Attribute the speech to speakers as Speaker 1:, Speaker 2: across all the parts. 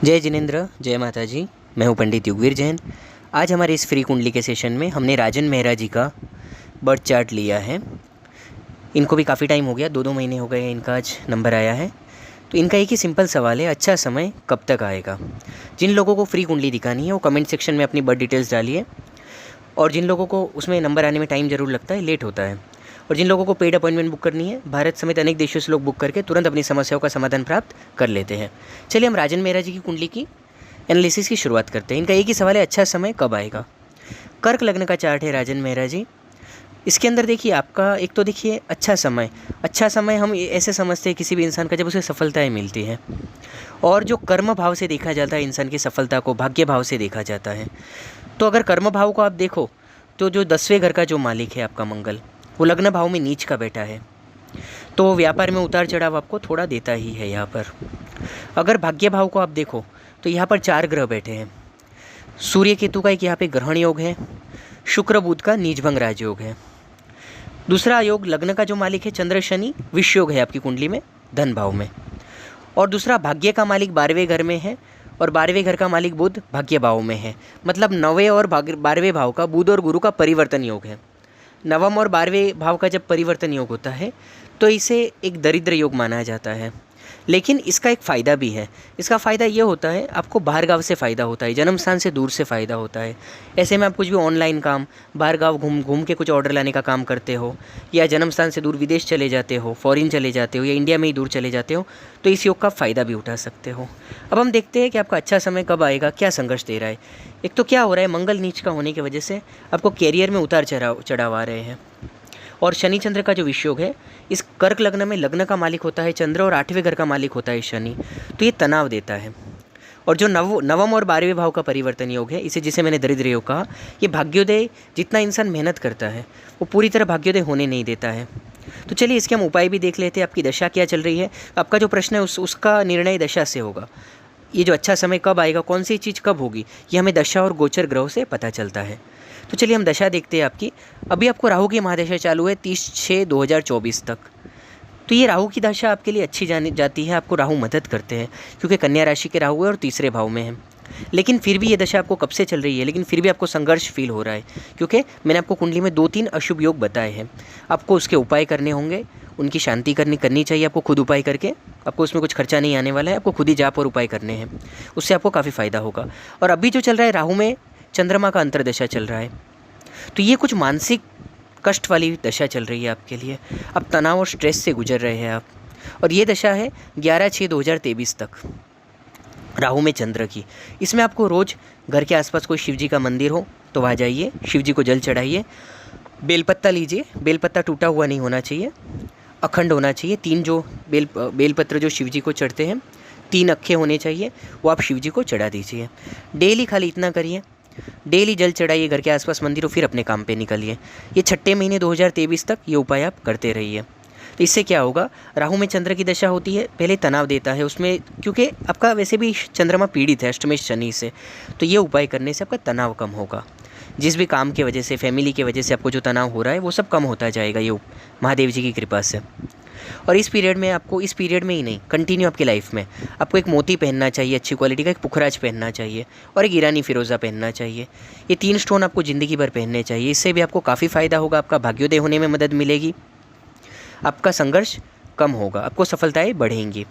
Speaker 1: जय जिनेंद्र, जय माता जी। मैं हूँ पंडित युगवीर जैन। आज हमारे इस फ्री कुंडली के सेशन में हमने राजन मेहरा जी का बर्थ चार्ट लिया है। इनको भी काफ़ी टाइम हो गया, 2-2 महीने हो गए हैं, इनका आज नंबर आया है। तो इनका एक ही सिंपल सवाल है, अच्छा समय कब तक आएगा। जिन लोगों को फ्री कुंडली दिखानी है वो कमेंट सेक्शन में अपनी बर्थ डिटेल्स डालिए, और जिन लोगों को उसमें नंबर आने में टाइम ज़रूर लगता है, लेट होता है, और जिन लोगों को पेड अपॉइंटमेंट बुक करनी है, भारत समेत अनेक देशों से लोग बुक करके तुरंत अपनी समस्याओं का समाधान प्राप्त कर लेते हैं। चलिए हम राजन मेहरा जी की कुंडली की एनालिसिस की शुरुआत करते हैं। इनका एक ही सवाल है, अच्छा समय कब आएगा। कर्क लग्न का चार्ट है राजन मेहरा जी। इसके अंदर देखिए आपका एक तो देखिए अच्छा समय हम ऐसे समझते हैं किसी भी इंसान का जब उसे सफलताएं मिलती हैं, और जो कर्म भाव से देखा जाता है इंसान की सफलता को भाग्य भाव से देखा जाता है। तो अगर कर्म भाव को आप देखो तो जो 10वें घर का जो मालिक है आपका मंगल, वो लग्न भाव में नीच का बैठा है, तो व्यापार में उतार चढ़ाव आपको थोड़ा देता ही है यहाँ पर। अगर भाग्य भाव को आप देखो तो यहाँ पर 4 ग्रह बैठे हैं। सूर्य केतु का एक यहाँ पे ग्रहण योग है, शुक्र बुध का नीचभंग राजयोग है। दूसरा योग लग्न का जो मालिक है चंद्र शनि विष योग है आपकी कुंडली में धन भाव में, और दूसरा भाग्य का मालिक 12वें घर में है, और 12वें घर का मालिक बुध भाग्य भाव में है। मतलब 9वें और 12वें भाव का बुध और गुरु का परिवर्तन योग है। नवम और 12वें भाव का जब परिवर्तन योग होता है तो इसे एक दरिद्र योग माना जाता है। लेकिन इसका एक फ़ायदा भी है। इसका फ़ायदा ये होता है, आपको बाहर गाँव से फ़ायदा होता है, जन्म स्थान से दूर से फ़ायदा होता है। ऐसे में आप कुछ भी ऑनलाइन काम, बाहर गाँव घूम के कुछ ऑर्डर लाने का काम करते हो, या जन्म स्थान से दूर विदेश चले जाते हो, फॉरेन चले जाते हो, या इंडिया में ही दूर चले जाते हो, तो इस योग का फ़ायदा भी उठा सकते हो। अब हम देखते हैं कि आपका अच्छा समय कब आएगा, क्या संघर्ष दे रहा है। एक तो क्या हो रहा है, मंगल नीच का होने की वजह से आपको कैरियर में उतार चढ़ाव आ रहे हैं, और शनि चंद्र का जो विषयोग है, इस कर्क लग्न में लग्न का मालिक होता है चंद्र और 8वें घर का मालिक होता है शनि, तो ये तनाव देता है। और जो नवम और 12वें भाव का परिवर्तन योग है, इसे जिसे मैंने दरिद्र योग कहा, ये भाग्योदय जितना इंसान मेहनत करता है वो पूरी तरह भाग्योदय होने नहीं देता है। तो चलिए इसके हम उपाय भी देख लेते हैं। आपकी दशा क्या चल रही है, आपका जो प्रश्न है उसका निर्णय दशा से होगा। ये जो अच्छा समय कब आएगा, कौन सी चीज़ कब होगी, ये हमें दशा और गोचर ग्रहों से पता चलता है। तो चलिए हम दशा देखते हैं आपकी। अभी आपको राहु की महादशा चालू है 30/6/2024 तक। तो ये राहु की दशा आपके लिए अच्छी जानी जाती है, आपको राहु मदद करते हैं, क्योंकि कन्या राशि के राहु है और तीसरे भाव में है। लेकिन फिर भी ये दशा आपको कब से चल रही है, लेकिन फिर भी आपको संघर्ष फील हो रहा है, क्योंकि मैंने आपको कुंडली में 2-3 अशुभ योग बताए हैं। आपको उसके उपाय करने होंगे, उनकी शांति करनी चाहिए आपको खुद उपाय करके। आपको उसमें कुछ खर्चा नहीं आने वाला है, आपको खुद ही जाप और उपाय करने हैं, उससे आपको काफ़ी फ़ायदा होगा। और अभी जो चल रहा है, राहु में चंद्रमा का अंतर्दशा चल रहा है, तो ये कुछ मानसिक कष्ट वाली दशा चल रही है आपके लिए। अब तनाव और स्ट्रेस से गुजर रहे हैं आप, और ये दशा है 11/6/2023 तक राहु में चंद्र की। इसमें आपको रोज़ घर के आसपास कोई शिव जी का मंदिर हो तो वहाँ जाइए, शिव जी को जल चढ़ाइए, बेलपत्ता लीजिए। बेलपत्ता टूटा हुआ नहीं होना चाहिए, अखंड होना चाहिए। 3 जो बेलपत्र जो शिव जी को चढ़ते हैं, 3 अक्खे होने चाहिए, वो आप शिव जी को चढ़ा दीजिए। डेली खाली इतना करिए, डेली जल चढ़ाइए घर के आसपास मंदिर हो, फिर अपने काम पे निकलिए। ये 6ठे महीने 2023 तक ये उपाय आप करते रहिए। तो इससे क्या होगा, राहु में चंद्र की दशा होती है, पहले तनाव देता है उसमें, क्योंकि आपका वैसे भी चंद्रमा पीड़ित है अष्टमेश शनि से, तो ये उपाय करने से आपका तनाव कम होगा। जिस भी काम की वजह से, फैमिली की वजह से आपको जो तनाव हो रहा है वो सब कम होता जाएगा ये महादेव जी की कृपा से। और इस पीरियड में आपको, इस पीरियड में ही नहीं, कंटिन्यू आपकी लाइफ में आपको एक मोती पहनना चाहिए अच्छी क्वालिटी का, एक पुखराज पहनना चाहिए, और एक ईरानी फिरोज़ा पहनना चाहिए। ये 3 स्टोन आपको ज़िंदगी भर पहनने चाहिए। इससे भी आपको काफ़ी फ़ायदा होगा, आपका भाग्योदय होने में मदद मिलेगी, आपका संघर्ष कम होगा, आपको सफलताएँ बढ़ेंगी।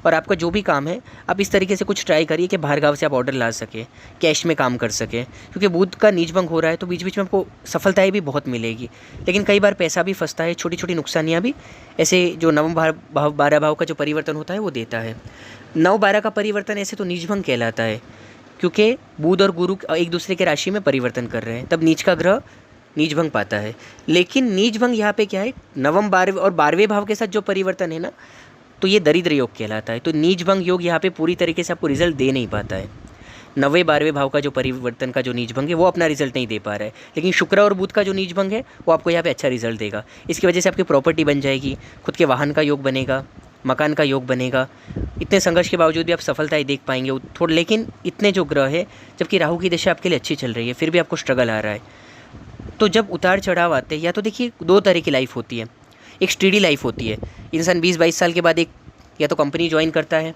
Speaker 1: और आपका जो भी काम है आप इस तरीके से कुछ ट्राई करिए कि बाहर गाँव से आप ऑर्डर ला सकें, कैश में काम कर सकें, क्योंकि बुध का नीचभंग हो रहा है तो बीच बीच में आपको सफलताएं भी बहुत मिलेगी, लेकिन कई बार पैसा भी फंसता है, छोटी छोटी नुकसानियाँ भी ऐसे जो नवम भाव 12 भाव का जो परिवर्तन होता है वो देता है। 9-12 का परिवर्तन ऐसे तो नीचभंग कहलाता है, क्योंकि बुध और गुरु एक दूसरे के राशि में परिवर्तन कर रहे हैं, तब नीच का ग्रह नीचभंग पाता है। लेकिन नीचभंग यहाँ पे क्या है, नवम 12 और 12वें भाव के साथ जो परिवर्तन है ना, तो ये दरिद्र योग कहलाता है। तो नीचभंग योग यहाँ पे पूरी तरीके से आपको रिजल्ट दे नहीं पाता है। 9वें 12वें भाव का जो परिवर्तन का जो नीचभंग है वो अपना रिजल्ट नहीं दे पा रहा है, लेकिन शुक्र और बुध का जो नीचभंग है वो आपको यहाँ पे अच्छा रिजल्ट देगा। इसकी वजह से आपकी प्रॉपर्टी बन जाएगी, खुद के वाहन का योग बनेगा, मकान का योग बनेगा। इतने संघर्ष के बावजूद भी आप सफलताएं देख पाएंगे थोड़ा। लेकिन इतने जो ग्रह है, जबकि राहु की दशा आपके लिए अच्छी चल रही है, फिर भी आपको स्ट्रगल आ रहा है। तो जब उतार चढ़ाव आते हैं, या तो देखिए 2 तरह की लाइफ होती है। एक स्टडी लाइफ होती है, इंसान 20-22 साल के बाद एक या तो कंपनी ज्वाइन करता है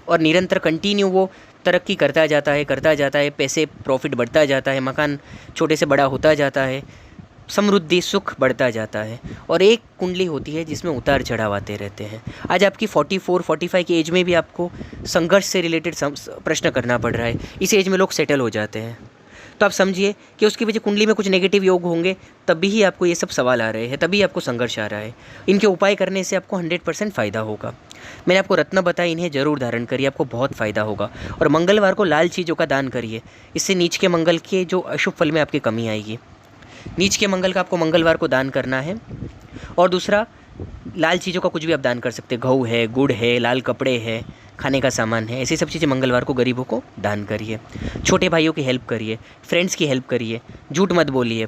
Speaker 1: और निरंतर कंटिन्यू वो तरक्की करता जाता है, पैसे प्रॉफिट बढ़ता जाता है, मकान छोटे से बड़ा होता जाता है, समृद्धि सुख बढ़ता जाता है। और एक कुंडली होती है जिसमें उतार चढ़ाव आते रहते हैं। आज आपकी 44-45 की एज में भी आपको संघर्ष से रिलेटेड प्रश्न करना पड़ रहा है। इस एज में लोग सेटल हो जाते हैं, तो आप समझिए कि उसकी वजह कुंडली में कुछ नेगेटिव योग होंगे, तभी ही आपको ये सब सवाल आ रहे हैं, तभी आपको संघर्ष आ रहा है। इनके उपाय करने से आपको 100% फ़ायदा होगा। मैंने आपको रत्न बताया, इन्हें ज़रूर धारण करिए, आपको बहुत फ़ायदा होगा। और मंगलवार को लाल चीज़ों का दान करिए, इससे नीच के मंगल के जो अशुभ फल में आपकी कमी आएगी। नीच के मंगल का आपको मंगलवार को दान करना है। और दूसरा, लाल चीज़ों का कुछ भी आप दान कर सकते हैं, घऊ है, गुड़ है, लाल कपड़े है, खाने का सामान है, ऐसी सब चीज़ें मंगलवार को गरीबों को दान करिए। छोटे भाइयों की हेल्प करिए, फ्रेंड्स की हेल्प करिए, झूठ मत बोलिए,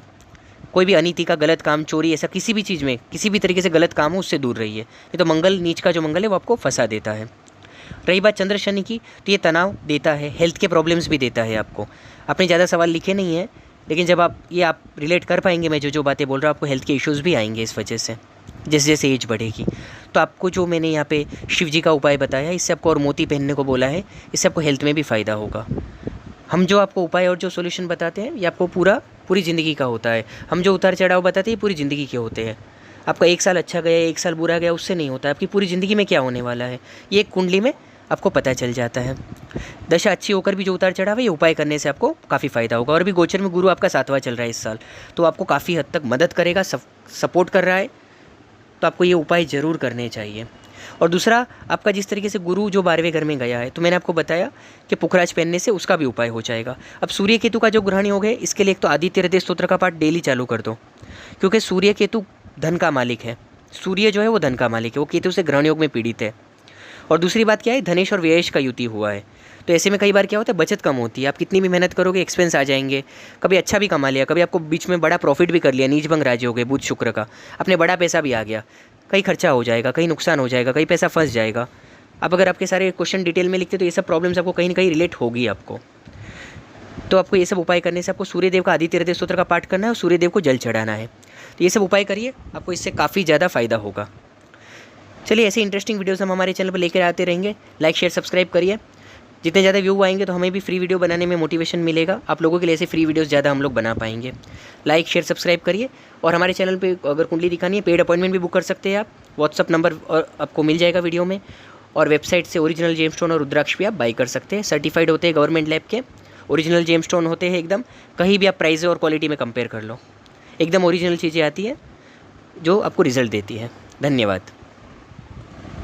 Speaker 1: कोई भी अनीति का गलत काम, चोरी, ऐसा किसी भी चीज़ में किसी भी तरीके से गलत काम हो उससे दूर रहिए। ये तो मंगल, नीच का जो मंगल है वो आपको फंसा देता है। रही बात चंद्र शनि की, तो ये तनाव देता है, हेल्थ के प्रॉब्लम्स भी देता है आपको। आपने ज़्यादा सवाल लिखे नहीं हैं, लेकिन जब आप रिलेट कर पाएंगे, मैं जो बातें बोल रहा हूँ, आपको हेल्थ के इश्यूज़ भी आएंगे इस वजह से, जैसे जैसे एज बढ़ेगी। तो आपको जो मैंने यहाँ पे शिव जी का उपाय बताया, इससे आपको, और मोती पहनने को बोला है, इससे आपको हेल्थ में भी फ़ायदा होगा। हम जो आपको उपाय और जो सॉल्यूशन बताते हैं, ये आपको पूरी ज़िंदगी का होता है। हम जो उतार चढ़ाव बताते हैं, ये पूरी ज़िंदगी के होते हैं। आपका 1 साल अच्छा गया, 1 साल बुरा गया, उससे नहीं होता है। आपकी पूरी ज़िंदगी में क्या होने वाला है, ये एक कुंडली में आपको पता चल जाता है। दशा अच्छी होकर भी जो उतार चढ़ाव है, ये उपाय करने से आपको काफ़ी फ़ायदा होगा। और भी गोचर में गुरु आपका 7वां चल रहा है इस साल, तो आपको काफ़ी हद तक मदद करेगा, सपोर्ट कर रहा है, तो आपको ये उपाय ज़रूर करने चाहिए। और दूसरा, आपका जिस तरीके से गुरु जो 12वें घर में गया है, तो मैंने आपको बताया कि पुखराज पहनने से उसका भी उपाय हो जाएगा। अब सूर्य केतु का जो ग्रहण योग है, इसके लिए एक तो आदित्य हृदय स्तोत्र का पाठ डेली चालू कर दो, क्योंकि सूर्य केतु धन का मालिक है। सूर्य जो है वो धन का मालिक है, वो केतु से ग्रहण योग में पीड़ित है। और दूसरी बात क्या है, धनेश और व्ययेश का युति हुआ है, तो ऐसे में कई बार क्या होता है, बचत कम होती है। आप कितनी भी मेहनत करोगे, एक्सपेंस आ जाएंगे। कभी अच्छा भी कमा लिया, कभी आपको बीच में बड़ा प्रॉफिट भी कर लिया, नीच भंग राज हो गए बुध शुक्र का, अपने बड़ा पैसा भी आ गया, कहीं खर्चा हो जाएगा, कहीं नुकसान हो जाएगा, कहीं पैसा फंस जाएगा। अब अगर आपके सारे क्वेश्चन डिटेल में लिखते, तो ये सब प्रॉब्लम्स आपको कहीं ना कहीं रिलेट होगी आपको। तो आपको ये सब उपाय करने से आपको सूर्यदेव का आदित्य हृदय स्तोत्र का पाठ करना है और सूर्यदेव को जल चढ़ाना है। तो ये सब उपाय करिए, आपको इससे काफ़ी ज़्यादा फ़ायदा होगा। चलिए, ऐसे इंटरेस्टिंग वीडियोस हम हमारे चैनल पर लेकर आते रहेंगे। लाइक शेयर सब्सक्राइब करिए। जितने ज़्यादा व्यू आएंगे तो हमें भी फ्री वीडियो बनाने में मोटिवेशन मिलेगा। आप लोगों के लिए ऐसे फ्री वीडियोस ज़्यादा हम लोग बना पाएंगे। लाइक शेयर सब्सक्राइब करिए। और हमारे चैनल पे अगर कुंडली दिखानी है, पेड अपॉइंटमेंट भी बुक कर सकते हैं आप। व्हाट्सअप नंबर और आपको मिल जाएगा वीडियो में। और वेबसाइट से ओरिजिनल जेमस्टोन और रुद्राक्ष भी आप बाई कर सकते हैं। सर्टिफाइड होते हैं गवर्नमेंट लैब के, ओरिजिनल जेमस्टोन होते हैं एकदम। कहीं भी आप प्राइस और क्वालिटी में कंपेयर कर लो, एकदम ओरिजिनल चीज़ें आती है जो आपको रिजल्ट देती है। धन्यवाद।